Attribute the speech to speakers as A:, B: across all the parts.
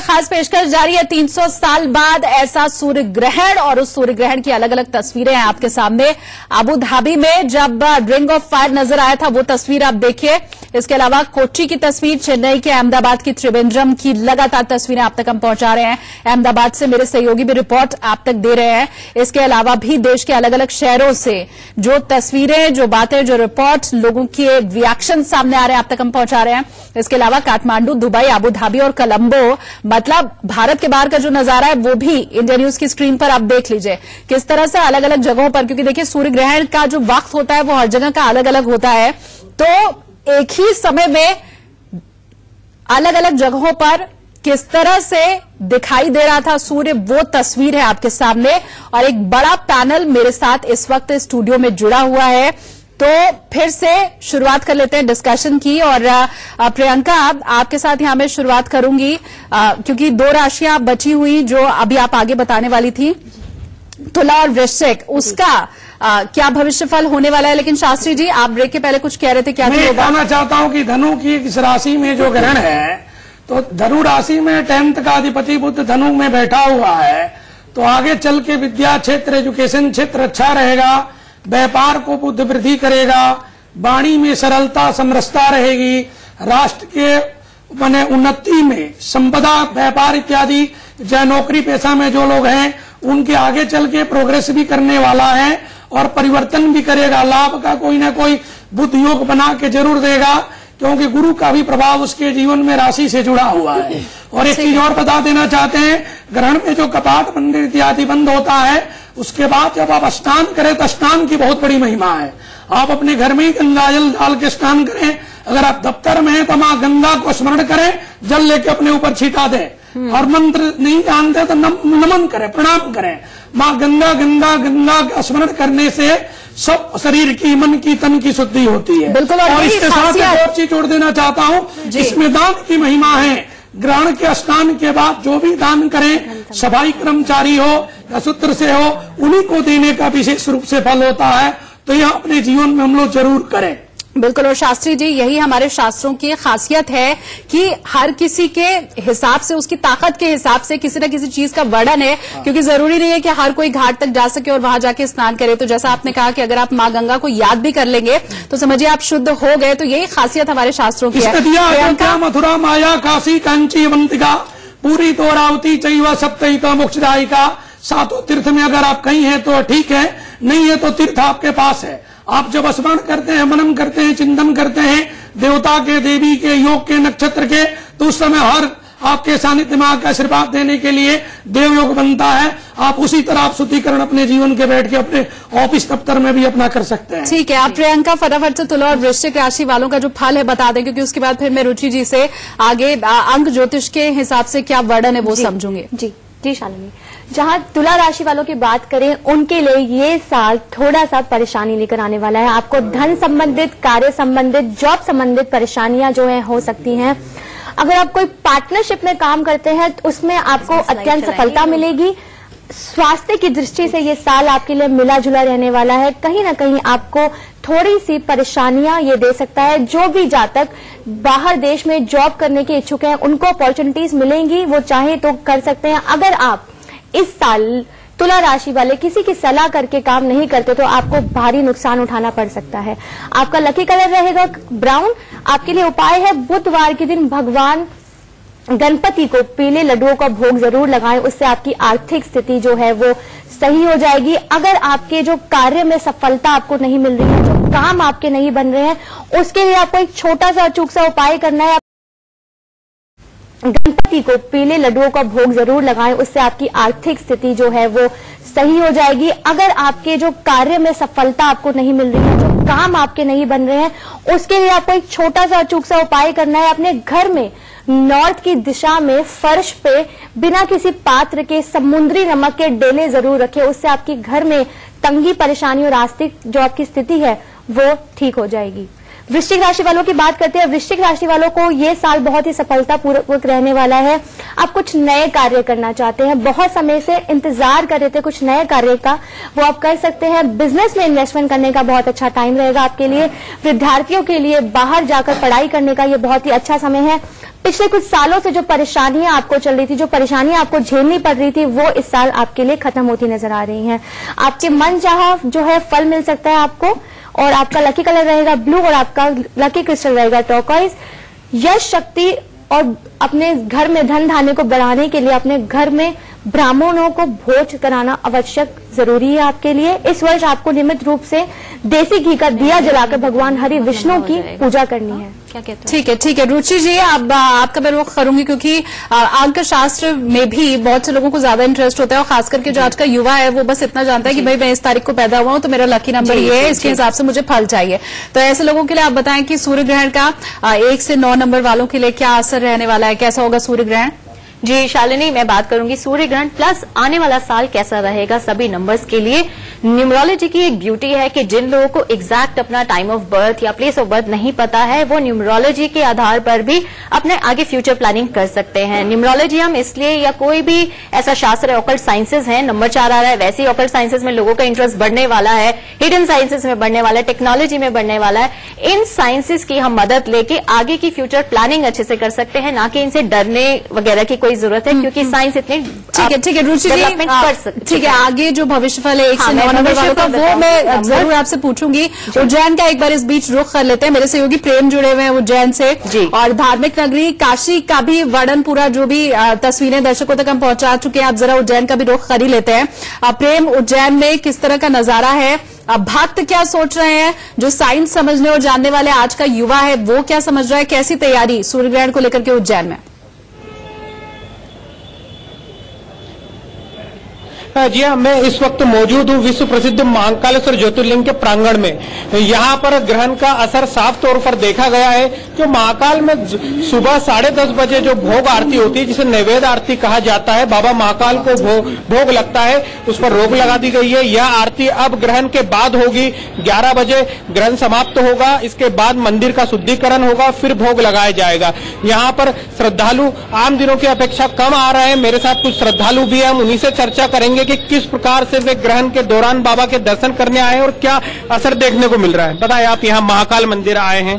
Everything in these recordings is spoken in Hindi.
A: खास पेशकश जारी है। 300 साल बाद ऐसा सूर्य ग्रहण और उस सूर्य ग्रहण की अलग अलग तस्वीरें हैं आपके सामने। अबू धाबी में जब रिंग ऑफ फायर नजर आया था वो तस्वीर आप देखिए। इसके अलावा कोच्चि की तस्वीर, चेन्नई के, अहमदाबाद की, त्रिवेंद्रम की लगातार तस्वीरें आप तक हम पहुंचा रहे हैं। अहमदाबाद से मेरे सहयोगी भी रिपोर्ट आप तक दे रहे हैं। इसके अलावा भी देश के अलग अलग शहरों से जो तस्वीरें, जो बातें, जो रिपोर्ट, लोगों के रिएक्शन सामने आ रहे हैं आप तक हम पहुंचा रहे हैं। इसके अलावा काठमांडू, दुबई, अबू धाबी और कोलंबो, मतलब भारत के बाहर का जो नजारा है वो भी इंडिया न्यूज की स्क्रीन पर आप देख लीजिए किस तरह से अलग अलग जगहों पर, क्योंकि देखिए सूर्य ग्रहण का जो वक्त होता है वो हर जगह का अलग अलग होता है, तो एक ही समय में अलग अलग जगहों पर किस तरह से दिखाई दे रहा था सूर्य, वो तस्वीर है आपके सामने। और एक बड़ा पैनल मेरे साथ इस वक्त स्टूडियो में जुड़ा हुआ है, तो फिर से शुरुआत कर लेते हैं डिस्कशन की। और प्रियंका, आपके साथ यहां मैं शुरुआत करूंगी क्योंकि दो राशियां बची हुई जो अभी आप आगे बताने वाली थी, तुला और वृश्चिक, उसका क्या भविष्यफल होने वाला है। लेकिन शास्त्री जी, आप ब्रेक के पहले कुछ कह रहे थे, क्या
B: मैं कहना चाहता हूं कि धनु की इस राशि में जो ग्रहण है, तो धनु राशि में 10th का अधिपति बुध धनु में बैठा हुआ है, तो आगे चल के विद्या क्षेत्र, एजुकेशन क्षेत्र अच्छा रहेगा, व्यापार को बुद्ध वृद्धि करेगा, वाणी में सरलता समरसता रहेगी, राष्ट्र के माने उन्नति में संपदा, व्यापार इत्यादि, चाहे नौकरी पेशा में जो लोग हैं उनके आगे चल के प्रोग्रेस भी करने वाला है और परिवर्तन भी करेगा। लाभ का कोई ना कोई बुद्ध योग बना के जरूर देगा, क्योंकि गुरु का भी प्रभाव उसके जीवन में राशि से जुड़ा हुआ है। और एक चीज और बता देना चाहते हैं, ग्रहण में जो कपाट मंदिर इत्यादि बंद होता है, उसके बाद जब आप स्नान करें तो स्नान की बहुत बड़ी महिमा है। आप अपने घर में ही गंगा जल डाल के स्नान करें, अगर आप दफ्तर में हैं तो माँ गंगा को स्मरण करें, जल लेके अपने ऊपर छिटा दें, और मंत्र नहीं जानते तो नमन करें, प्रणाम करें। माँ गंगा गंगा गंगा का स्मरण करने से सब शरीर की, मन की, तन की शुद्धि होती है।
A: बिल्कुल।
B: और इसके साथ एक और चीज जोड़ देना चाहता हूँ, इसमें दान की महिमा है। ग्रहण के स्नान के बाद जो भी दान करें, सफाई कर्मचारी हो या सूत्र से हो, उन्हीं को देने का विशेष रूप से फल होता है। तो यह अपने जीवन में हम लोग जरूर करें।
A: बिल्कुल। और शास्त्री जी, यही हमारे शास्त्रों की खासियत है कि हर किसी के हिसाब से, उसकी ताकत के हिसाब से किसी न किसी चीज का वर्णन है, क्योंकि जरूरी नहीं है कि हर कोई घाट तक जा सके और वहां जाके स्नान करे। तो जैसा आपने कहा कि अगर आप माँ गंगा को याद भी कर लेंगे तो समझिए आप शुद्ध हो गए। तो यही खासियत हमारे शास्त्रों की है।
B: मथुरा, माया, काशी, कांची, अवंतिका, पूरी, तोरावती, चैवा, सप्तहिका, मोक्षदायिका, सातों तीर्थ में अगर आप कहीं हैं तो ठीक है, नहीं है तो तीर्थ आपके पास है। आप जब स्मरण करते हैं, मनन करते हैं, चिंतन करते हैं देवता के, देवी के, योग के, नक्षत्र के, तो उस समय हर आपके सानिध्य में आकर आशीर्वाद देने के लिए देव योग बनता है। आप उसी तरह आप शुद्धिकरण अपने जीवन के बैठ के अपने ऑफिस दफ्तर में भी अपना कर सकते हैं।
A: ठीक है। आप प्रियंका फटाफट से तुला और वृश्चिक राशि वालों का जो फल है बता दें, क्योंकि उसके बाद फिर मैं रुचि जी से आगे अंक ज्योतिष के हिसाब से क्या वर्णन है वो समझूंगी।
C: जी शालिनी, जहां तुला राशि वालों की बात करें, उनके लिए ये साल थोड़ा सा परेशानी लेकर आने वाला है। आपको धन संबंधित, कार्य संबंधित, जॉब संबंधित परेशानियां जो है हो सकती हैं। अगर आप कोई पार्टनरशिप में काम करते हैं तो उसमें आपको अत्यंत सफलता मिलेगी। स्वास्थ्य की दृष्टि से ये साल आपके लिए मिला जुला रहने वाला है। कहीं ना कहीं आपको थोड़ी सी परेशानियां ये दे सकता है। जो भी जातक बाहर देश में जॉब करने के इच्छुक हैं, उनको अपॉर्चुनिटीज मिलेंगी, वो चाहे तो कर सकते हैं। अगर आप इस साल तुला राशि वाले किसी की सलाह करके काम नहीं करते तो आपको भारी नुकसान उठाना पड़ सकता है। आपका लकी कलर रहेगा ब्राउन। आपके लिए उपाय है, बुधवार के दिन भगवान गणपति को पीले लड्डुओं का भोग जरूर लगाएं, उससे आपकी आर्थिक स्थिति जो है वो सही हो जाएगी। अगर आपके जो कार्य में सफलता आपको नहीं मिल रही है, जो काम आपके नहीं बन रहे हैं, उसके लिए आपको एक छोटा सा अचूक सा उपाय करना है। गणपति को पीले लड्डुओं का भोग जरूर लगाएं, उससे आपकी आर्थिक स्थिति जो है वो सही हो जाएगी। अगर आपके जो कार्य में सफलता आपको नहीं मिल रही है, जो काम आपके नहीं बन रहे हैं, उसके लिए आपको एक छोटा सा अचूक सा उपाय करना है। अपने घर में नॉर्थ की दिशा में फर्श पे बिना किसी पात्र के समुद्री नमक के डेले जरूर रखें, उससे आपकी घर में तंगी, परेशानी और आर्थिक जो आपकी स्थिति है वो ठीक हो जाएगी। वृश्चिक राशि वालों की बात करते हैं। वृश्चिक राशि वालों को ये साल बहुत ही सफलतापूर्वक रहने वाला है। आप कुछ नए कार्य करना चाहते हैं, बहुत समय से इंतजार कर रहे थे कुछ नए कार्य का, वो आप कर सकते हैं। बिजनेस में इन्वेस्टमेंट करने का बहुत अच्छा टाइम रहेगा आपके लिए। विद्यार्थियों के लिए बाहर जाकर पढ़ाई करने का ये बहुत ही अच्छा समय है। पिछले कुछ सालों से जो परेशानियां आपको चल रही थी, जो परेशानियां आपको झेलनी पड़ रही थी, वो इस साल आपके लिए खत्म होती नजर आ रही हैं। आपके मन चाहा जो है फल मिल सकता है आपको, और आपका लकी कलर रहेगा ब्लू और आपका लकी क्रिस्टल रहेगा टर्कोइज। यश, शक्ति और अपने घर में धन धान्य को बढ़ाने के लिए अपने घर में ब्राह्मणों को भोज कराना आवश्यक जरूरी है आपके लिए। इस वर्ष आपको नियमित रूप से देसी घी का दिया जलाकर भगवान हरि विष्णु की पूजा करनी है। क्या कहते हैं? ठीक है रुचि जी, अब आपका मैं रुख करूंगी क्योंकि अंक शास्त्र में भी बहुत से लोगों को ज्यादा इंटरेस्ट होता है, और खास करके जो आज का युवा है वो बस इतना जानता है कि भाई मैं इस तारीख को पैदा हुआ हूं तो मेरा लकी नंबर ये है, इसके हिसाब से मुझे फल चाहिए। तो ऐसे लोगों के लिए आप बताएं कि सूर्य ग्रहण का 1 से 9 नंबर वालों के लिए क्या असर रहने वाला है, कैसा होगा सूर्य ग्रहण?
D: जी शालिनी, मैं बात करूंगी सूर्य ग्रहण प्लस आने वाला साल कैसा रहेगा सभी नंबर्स के लिए। न्यूमरोलॉजी की एक ब्यूटी है कि जिन लोगों को एग्जैक्ट अपना टाइम ऑफ बर्थ या प्लेस ऑफ बर्थ नहीं पता है, वो न्यूमरोलॉजी के आधार पर भी अपने आगे फ्यूचर प्लानिंग कर सकते हैं। न्यूमरोलॉजी हम इसलिए, या कोई भी ऐसा शास्त्र है, ऑकल्ट साइंसेज है, नंबर 4 आ रहा है, वैसे ही ऑकल्ट साइंसेज में लोगों का इंटरेस्ट बढ़ने वाला है, हिडन साइंसेज में बढ़ने वाला है, टेक्नोलॉजी में बढ़ने वाला है। इन साइंसेज की हम मदद लेके आगे की फ्यूचर प्लानिंग अच्छे से कर सकते हैं, ना कि इनसे डरने वगैरह की कोई जरूरत है, क्योंकि साइंस इतनी
A: ठीक है रुचि जी,
D: कर सकते।
A: ठीक है, आगे जो भविष्यफल है 1 से 9 नंबर वालों का वो मैं जरूर आपसे पूछूंगी। उज्जैन का एक बार इस बीच रुख कर लेते हैं, मेरे सहयोगी प्रेम जुड़े हुए हैं उज्जैन से, और धार्मिक नगरी काशी का भी वर्णन पूरा जो भी तस्वीरें दर्शकों तक हम पहुंचा चुके हैं, आप जरा उज्जैन का भी रुख कर ही लेते हैं। प्रेम, उज्जैन में किस तरह का नजारा है, भक्त क्या सोच रहे हैं, जो साइंस समझने और जानने वाले आज का युवा है वो क्या समझ रहा है, कैसी तैयारी सूर्य ग्रहण को लेकर के उज्जैन में?
E: जी हाँ, मैं इस वक्त मौजूद हूँ विश्व प्रसिद्ध महाकालेश्वर ज्योतिर्लिंग के प्रांगण में। यहाँ पर ग्रहण का असर साफ तौर पर देखा गया है। जो महाकाल में सुबह 10:30 बजे जो भोग आरती होती है, जिसे नैवेद्य आरती कहा जाता है, बाबा महाकाल को भोग लगता है, उस पर रोक लगा दी गई है। यह आरती अब ग्रहण के बाद होगी। 11 बजे ग्रहण समाप्त होगा, इसके बाद मंदिर का शुद्धिकरण होगा, फिर भोग लगाया जाएगा। यहाँ पर श्रद्धालु आम दिनों की अपेक्षा कम आ रहे हैं। मेरे साथ कुछ श्रद्धालु भी है, हम उन्हीं से चर्चा करेंगे कि किस प्रकार से वे ग्रहण के दौरान बाबा के दर्शन करने आए हैं और क्या असर देखने को मिल रहा है। बताएं, आप यहाँ महाकाल मंदिर आए हैं,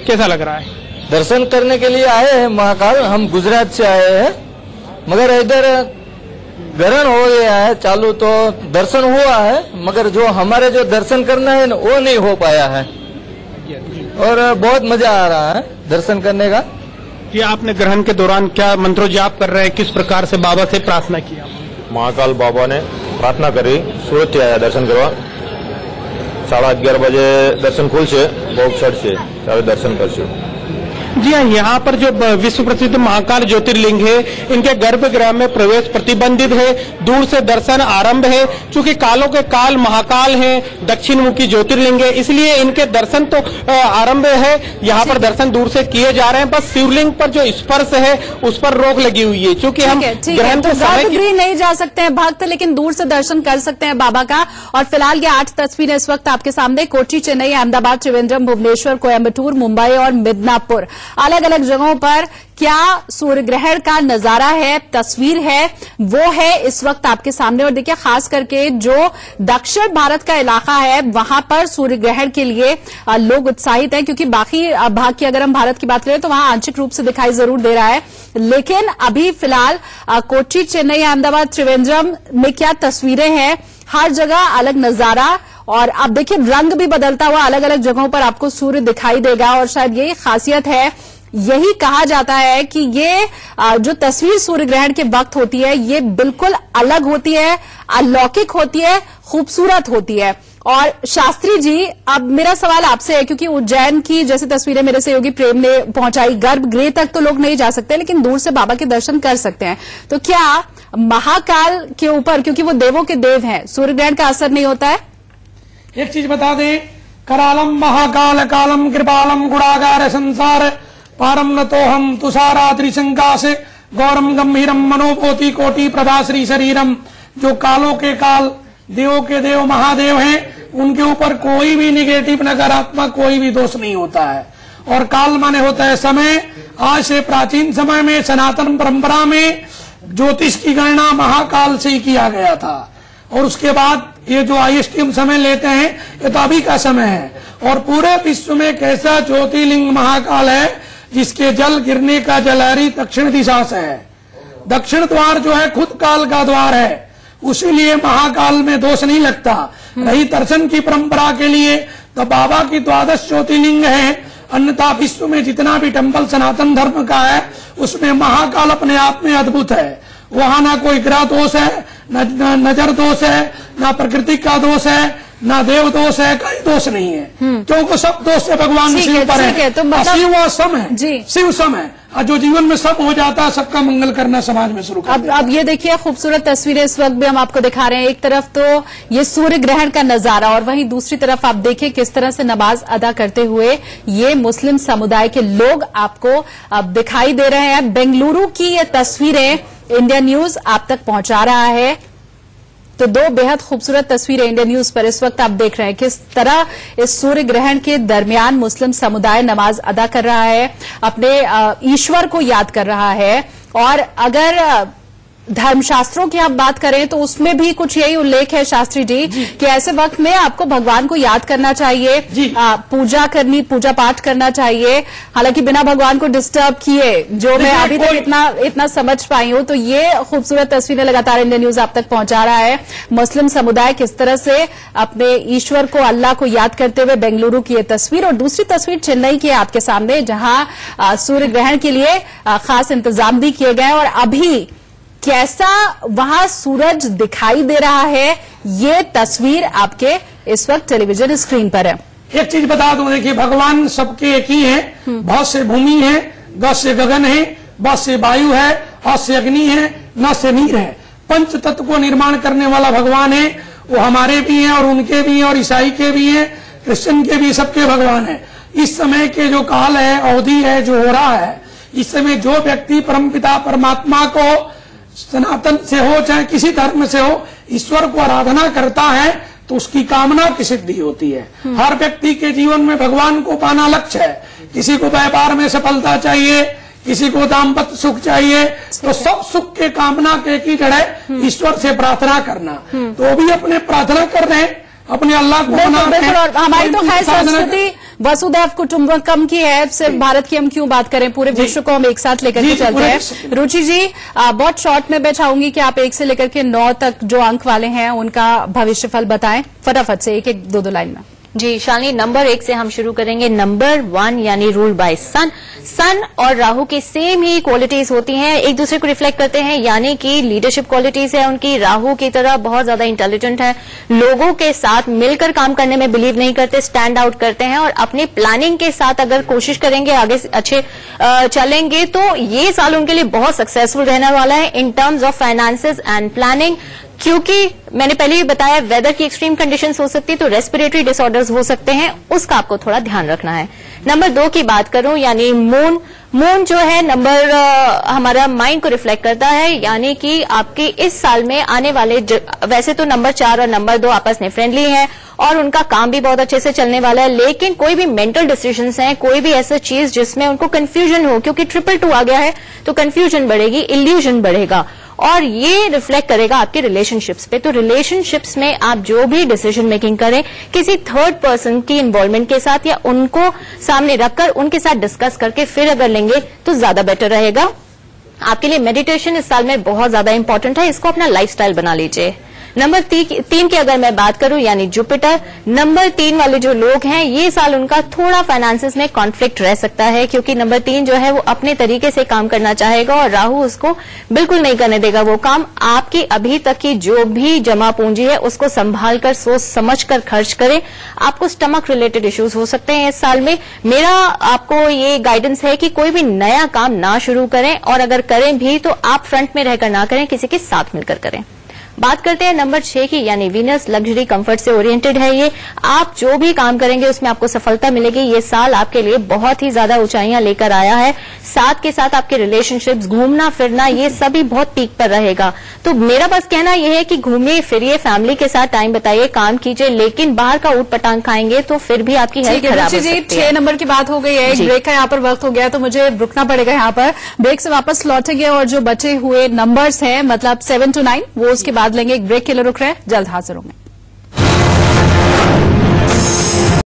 E: कैसा लग रहा है?
F: दर्शन करने के लिए आए हैं महाकाल, हम गुजरात से आए हैं, मगर इधर ग्रहण हो गया है चालू, तो दर्शन हुआ है, मगर जो हमारे जो दर्शन करना है वो नहीं हो पाया है, और बहुत मजा आ रहा है दर्शन करने का।
E: कि आपने ग्रहण के दौरान क्या मंत्रो जाप कर रहे हैं, किस प्रकार से बाबा से प्रार्थना किया?
G: महाकाल बाबा ने प्रार्थना करी, सूरत से आया दर्शन करवा, 11:30 बजे दर्शन खुल से, भोग छठ से दर्शन कर से।
E: जी हाँ, यहाँ पर जो विश्व प्रसिद्ध महाकाल ज्योतिर्लिंग है, इनके गर्भगृह में प्रवेश प्रतिबंधित है, दूर से दर्शन आरंभ है। चूंकि कालों के काल महाकाल है, दक्षिण मुखी ज्योतिर्लिंग है, इसलिए इनके दर्शन तो आरंभ है। यहाँ पर दर्शन दूर से किए जा रहे हैं, बस शिवलिंग पर जो स्पर्श है उस पर रोक लगी हुई है। चूंकि हम ग्रहण
A: तो गर्भगृह नहीं जा सकते हैं भक्त, लेकिन दूर से दर्शन कर सकते हैं बाबा का। और फिलहाल ये 8 तस्वीरें इस वक्त आपके सामने, कोच्चि, चेन्नई, अहमदाबाद, त्रिवेंद्रम, भुवनेश्वर, कोयम्बटूर, मुंबई और मिदनापुर, अलग अलग जगहों पर क्या सूर्य ग्रहण का नजारा है, तस्वीर है, वो है इस वक्त आपके सामने। और देखिए, खास करके जो दक्षिण भारत का इलाका है वहां पर सूर्य ग्रहण के लिए लोग उत्साहित हैं, क्योंकि बाकी भाग की अगर हम भारत की बात करें तो वहां आंशिक रूप से दिखाई जरूर दे रहा है, लेकिन अभी फिलहाल कोच्चि, चेन्नई, अहमदाबाद, त्रिवेंद्रम में क्या तस्वीरें हैं, हर जगह अलग नजारा। और अब देखिए, रंग भी बदलता हुआ अलग अलग जगहों पर आपको सूर्य दिखाई देगा। और शायद यही खासियत है, यही कहा जाता है कि ये जो तस्वीर सूर्य ग्रहण के वक्त होती है ये बिल्कुल अलग होती है, अलौकिक होती है, खूबसूरत होती है। और शास्त्री जी, अब मेरा सवाल आपसे है, क्योंकि उज्जैन की जैसे तस्वीरें मेरे सहयोगी प्रेम ने पहुंचाई, गर्भगृह तक तो लोग नहीं जा सकते, लेकिन दूर से बाबा के दर्शन कर सकते हैं, तो क्या महाकाल के ऊपर, क्योंकि वो देवों के देव हैं, सूर्य ग्रहण का असर नहीं होता है?
B: एक चीज बता दें, करालम महाकाल कालम कृपालम गुणागार संसार पारम न तो हम तुषारा त्रिशंका से गौरम गंभीरम मनोपोति कोटि प्रभा श्री शरीरम। जो कालों के काल, देवों के देव, महादेव हैं, उनके ऊपर कोई भी निगेटिव, नकारात्मक कोई भी दोष नहीं होता है। और काल माने होता है समय। आज से प्राचीन समय में सनातन परंपरा में ज्योतिष की गणना महाकाल से ही किया गया था, और उसके बाद ये जो ISTM समय लेते हैं ये तो अभी का समय है। और पूरे विश्व में कैसा ज्योतिर्लिंग महाकाल है, जिसके जल गिरने का जलहरी दक्षिण दिशा से है। दक्षिण द्वार जो है खुद काल का द्वार है, उसीलिए महाकाल में दोष नहीं लगता। रही दर्शन की परंपरा के लिए तो बाबा की 12 ज्योतिर्लिंग है, अन्यथा विश्व में जितना भी टेम्पल सनातन धर्म का है उसमें महाकाल अपने आप में अद्भुत है। वहां ना कोई ग्रह दोष है, न नजर दोष है, ना प्रकृति का दोष है, ना देव दोष है, कोई दोष नहीं है, क्योंकि सब दोष से भगवान शिव पर है।
A: तो मतलब
B: शिव और सम है जी, शिव सम है, और जो जीवन में सब हो जाता है सबका मंगल करना समाज में शुरू कर।
A: अब ये देखिए खूबसूरत तस्वीरें इस वक्त भी हम आपको दिखा रहे हैं। एक तरफ तो ये सूर्य ग्रहण का नजारा और वहीं दूसरी तरफ आप देखिए किस तरह से नमाज अदा करते हुए ये मुस्लिम समुदाय के लोग आपको अब दिखाई दे रहे हैं। बेंगलुरु की ये तस्वीरें इंडिया न्यूज आप तक पहुंचा रहा है। तो दो बेहद खूबसूरत तस्वीरें इंडिया न्यूज पर इस वक्त आप देख रहे हैं किस तरह इस सूर्य ग्रहण के दरमियान मुस्लिम समुदाय नमाज अदा कर रहा है, अपने ईश्वर को याद कर रहा है। और अगर धर्मशास्त्रों की आप बात करें तो उसमें भी कुछ यही उल्लेख है शास्त्री जी कि ऐसे वक्त में आपको भगवान को याद करना चाहिए, पूजा करनी, पूजा पाठ करना चाहिए, हालांकि बिना भगवान को डिस्टर्ब किए, जो मैं अभी तक इतना समझ पाई हूं। तो ये खूबसूरत तस्वीरें लगातार इंडिया न्यूज आप तक पहुंचा रहा है। मुस्लिम समुदाय किस तरह से अपने ईश्वर को, अल्लाह को याद करते हुए बेंगलुरु की ये तस्वीर, और दूसरी तस्वीर चेन्नई की आपके सामने जहां सूर्य ग्रहण के लिए खास इंतजाम भी किए गए और अभी कैसा वहां सूरज दिखाई दे रहा है, ये तस्वीर आपके इस वक्त टेलीविजन स्क्रीन पर है।
B: एक चीज बता दूं, देखिए भगवान सबके एक ही है। बहुत से भूमि है, गज से गगन है, बस से वायु है, हस से अग्नि है, न से नीर है। पंच तत्व को निर्माण करने वाला भगवान है। वो हमारे भी हैं और उनके भी हैं और ईसाई के भी हैं, क्रिश्चियन के भी, सबके भगवान है। इस समय के जो काल है, अवधि है, जो हो रहा है, इस समय जो व्यक्ति परमपिता परमात्मा को सनातन से हो चाहे किसी धर्म से हो, ईश्वर को आराधना करता है तो उसकी कामना की सिद्धि होती है। हर व्यक्ति के जीवन में भगवान को पाना लक्ष्य है। किसी को व्यापार में सफलता चाहिए, किसी को दाम्पत्य सुख चाहिए, तो सब सुख के कामना के की जड़ है ईश्वर से प्रार्थना करना। तो भी अपने प्रार्थना कर रहे हैं, अपने अल्लाह को मना रहे हैं।
A: हमारी तो खैर संस्कृति वसुधैव कुटुंबकम की है, सिर्फ भारत की हम क्यों बात करें, पूरे विश्व को हम एक साथ लेकर के चलते हैं। रुचि जी, बहुत शॉर्ट में मैं चाहूंगी कि आप 1 से लेकर के 9 तक जो अंक वाले हैं उनका भविष्यफल बताएं फटाफट से, एक एक दो लाइन में।
D: जी शालिनी, नंबर 1 से हम शुरू करेंगे। नंबर 1 यानी रूल बाय सन। सन और राहु की सेम ही क्वालिटीज होती हैं, एक दूसरे को रिफ्लेक्ट करते हैं, यानी कि लीडरशिप क्वालिटीज है उनकी। राहु की तरह बहुत ज्यादा इंटेलिजेंट है, लोगों के साथ मिलकर काम करने में बिलीव नहीं करते, स्टैंड आउट करते हैं और अपनी प्लानिंग के साथ अगर कोशिश करेंगे, आगे अच्छे चलेंगे तो ये साल उनके लिए बहुत सक्सेसफुल रहने वाला है in terms of finances and planning. क्योंकि मैंने पहले ही बताया वेदर की एक्सट्रीम कंडीशंस हो सकती है, तो रेस्पिरेटरी डिसऑर्डर्स हो सकते हैं, उसका आपको थोड़ा ध्यान रखना है। नंबर 2 की बात करूं यानी मून। मून जो है नंबर हमारा माइंड को रिफ्लेक्ट करता है, यानी कि आपके इस साल में आने वाले, वैसे तो नंबर 4 और नंबर 2 आपस में फ्रेंडली हैं और उनका काम भी बहुत अच्छे से चलने वाला है, लेकिन कोई भी मेंटल डिसीजंस हैं, कोई भी ऐसा चीज जिसमें उनको कंफ्यूजन हो, क्योंकि 222 आ गया है तो कंफ्यूजन बढ़ेगी, इल्यूजन बढ़ेगा और ये रिफ्लेक्ट करेगा आपके रिलेशनशिप्स पे। तो रिलेशनशिप्स में आप जो भी डिसीजन मेकिंग करें किसी थर्ड पर्सन की इन्वॉल्वमेंट के साथ या उनको सामने रखकर उनके साथ डिस्कस करके फिर अगर लेंगे तो ज्यादा बेटर रहेगा। आपके लिए मेडिटेशन इस साल में बहुत ज्यादा इंपॉर्टेंट है, इसको अपना लाइफस्टाइल बना लीजिए। नंबर 3 की अगर मैं बात करूं यानी जुपिटर, नंबर 3 वाले जो लोग हैं ये साल उनका थोड़ा फाइनेंसेस में कॉन्फ्लिक्ट रह सकता है, क्योंकि नंबर 3 जो है वो अपने तरीके से काम करना चाहेगा और राहु उसको बिल्कुल नहीं करने देगा वो काम। आपकी अभी तक की जो भी जमा पूंजी है उसको संभाल कर सोच समझ कर खर्च करें। आपको स्टमक रिलेटेड इश्यूज हो सकते हैं इस साल में। मेरा आपको ये गाइडेंस है कि कोई भी नया काम ना शुरू करें और अगर करें भी तो आप फ्रंट में रहकर ना करें, किसी के साथ मिलकर करें। बात करते हैं नंबर 6 की यानी वीनस। लग्जरी कंफर्ट से ओरिएंटेड है ये, आप जो भी काम करेंगे उसमें आपको सफलता मिलेगी। ये साल आपके लिए बहुत ही ज्यादा ऊंचाइयां लेकर आया है, साथ के साथ आपके रिलेशनशिप्स, घूमना फिरना, ये सभी बहुत पीक पर रहेगा। तो मेरा बस कहना यह है कि घूमिए फिरिए, फैमिली के साथ टाइम बताइए, काम कीजिए, लेकिन बाहर का ऊट पटांग खाएंगे तो फिर भी आपकी हेल्थ खराब हो सकती है।
A: 6 नंबर की बात हो गई है, एक ब्रेक का यहाँ पर वक्त हो गया तो मुझे रुकना पड़ेगा यहाँ पर। ब्रेक से वापस लौटेंगे और जो बचे हुए नंबर्स हैं मतलब 7 to 9 वो उसके बाद लेंगे। एक ब्रेक के लिए रुक रहे हैं, जल्द हाजिर होंगे।